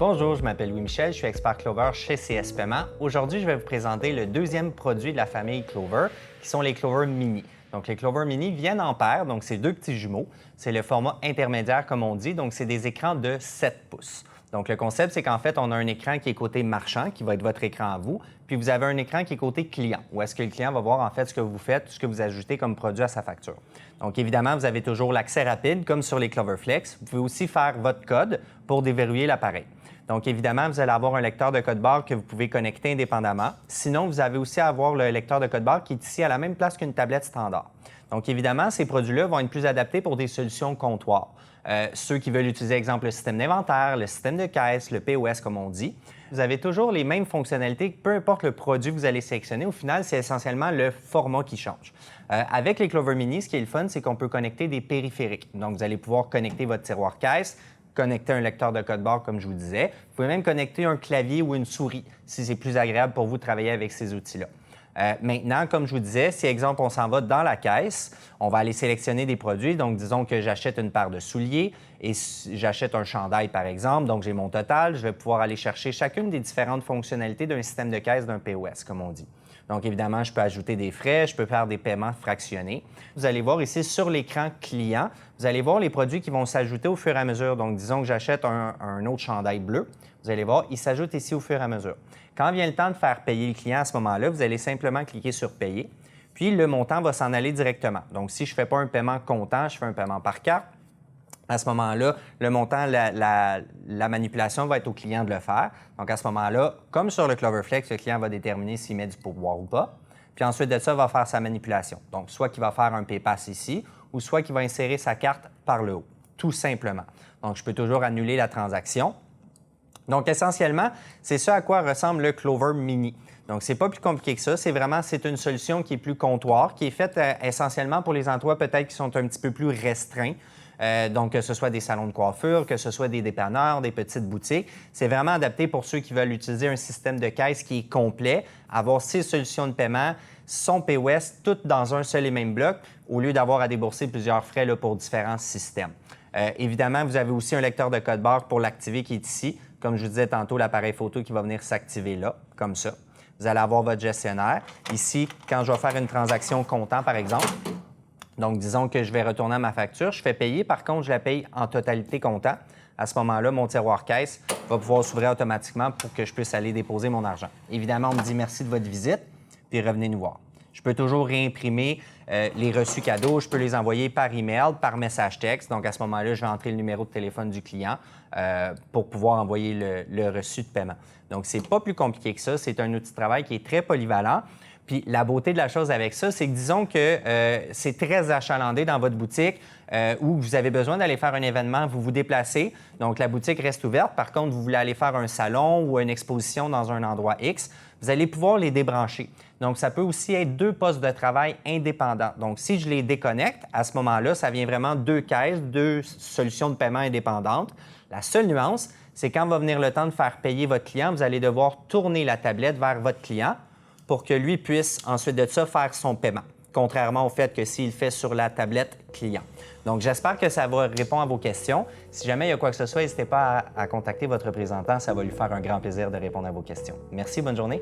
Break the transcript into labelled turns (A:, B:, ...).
A: Bonjour, je m'appelle Louis-Michel, je suis expert Clover chez CS Paiement. Aujourd'hui, je vais vous présenter le deuxième produit de la famille Clover, qui sont les Clover Mini. Donc, les Clover Mini viennent en paire, donc c'est deux petits jumeaux. C'est le format intermédiaire, comme on dit, donc c'est des écrans de 7 pouces. Donc, le concept, c'est qu'en fait, on a un écran qui est côté marchand, qui va être votre écran à vous, puis vous avez un écran qui est côté client, où est-ce que le client va voir en fait ce que vous faites, ce que vous ajoutez comme produit à sa facture. Donc, évidemment, vous avez toujours l'accès rapide, comme sur les Clover Flex. Vous pouvez aussi faire votre code pour déverrouiller l'appareil. Donc, évidemment, vous allez avoir un lecteur de code barre que vous pouvez connecter indépendamment. Sinon, vous avez aussi à avoir le lecteur de code barre qui est ici à la même place qu'une tablette standard. Donc, évidemment, ces produits-là vont être plus adaptés pour des solutions comptoir. Ceux qui veulent utiliser, exemple, le système d'inventaire, le système de caisse, le POS, comme on dit. Vous avez toujours les mêmes fonctionnalités, peu importe le produit que vous allez sélectionner. Au final, c'est essentiellement le format qui change. Avec les Clover Mini, ce qui est le fun, c'est qu'on peut connecter des périphériques. Donc, vous allez pouvoir connecter votre tiroir caisse, connecter un lecteur de code barre, comme je vous disais. Vous pouvez même connecter un clavier ou une souris, si c'est plus agréable pour vous de travailler avec ces outils-là. Maintenant, comme je vous disais, si, exemple, on s'en va dans la caisse, on va aller sélectionner des produits. Donc, disons que j'achète une paire de souliers et j'achète un chandail, par exemple. Donc, j'ai mon total. Je vais pouvoir aller chercher chacune des différentes fonctionnalités d'un système de caisse, d'un POS, comme on dit. Donc, évidemment, je peux ajouter des frais, je peux faire des paiements fractionnés. Vous allez voir ici sur l'écran client, vous allez voir les produits qui vont s'ajouter au fur et à mesure. Donc, disons que j'achète un autre chandail bleu. Vous allez voir, il s'ajoute ici au fur et à mesure. Quand vient le temps de faire payer le client à ce moment-là, vous allez simplement cliquer sur « Payer », puis le montant va s'en aller directement. Donc, si je ne fais pas un paiement comptant, je fais un paiement par carte, à ce moment-là, le montant, la manipulation va être au client de le faire. Donc, à ce moment-là, comme sur le Clover Flex, le client va déterminer s'il met du pourboire ou pas. Puis ensuite de ça, il va faire sa manipulation. Donc, soit qu'il va faire un PayPass ici, ou soit qu'il va insérer sa carte par le haut, tout simplement. Donc, je peux toujours annuler la transaction. Donc, essentiellement, c'est ce à quoi ressemble le Clover Mini. Donc, c'est pas plus compliqué que ça. C'est une solution qui est plus comptoir, qui est faite essentiellement pour les emplois peut-être qui sont un petit peu plus restreints. Donc, que ce soit des salons de coiffure, que ce soit des dépanneurs, des petites boutiques. C'est vraiment adapté pour ceux qui veulent utiliser un système de caisse qui est complet, avoir ses solutions de paiement, son POS, tout dans un seul et même bloc, au lieu d'avoir à débourser plusieurs frais là, pour différents systèmes. Évidemment, vous avez aussi un lecteur de code barre pour l'activer qui est ici. Comme je vous disais tantôt, l'appareil photo qui va venir s'activer là, comme ça. Vous allez avoir votre gestionnaire. Ici, quand je vais faire une transaction comptant, par exemple, donc disons que je vais retourner à ma facture, je fais payer. Par contre, je la paye en totalité comptant. À ce moment-là, mon tiroir caisse va pouvoir s'ouvrir automatiquement pour que je puisse aller déposer mon argent. Évidemment, on me dit merci de votre visite, puis revenez nous voir. Je peux toujours réimprimer les reçus cadeaux. Je peux les envoyer par email, par message texte. Donc, à ce moment-là, je vais entrer le numéro de téléphone du client pour pouvoir envoyer le reçu de paiement. Donc, c'est pas plus compliqué que ça. C'est un outil de travail qui est très polyvalent. Puis, la beauté de la chose avec ça, c'est que disons que c'est très achalandé dans votre boutique où vous avez besoin d'aller faire un événement, vous vous déplacez. Donc, la boutique reste ouverte. Par contre, vous voulez aller faire un salon ou une exposition dans un endroit X, vous allez pouvoir les débrancher. Donc, ça peut aussi être deux postes de travail indépendants. Donc, si je les déconnecte, à ce moment-là, ça vient vraiment deux caisses, deux solutions de paiement indépendantes. La seule nuance, c'est quand va venir le temps de faire payer votre client, vous allez devoir tourner la tablette vers votre client pour que lui puisse ensuite de ça faire son paiement, contrairement au fait que s'il le fait sur la tablette client. Donc, j'espère que ça va répondre à vos questions. Si jamais il y a quoi que ce soit, n'hésitez pas à contacter votre représentant. Ça va lui faire un grand plaisir de répondre à vos questions. Merci, bonne journée.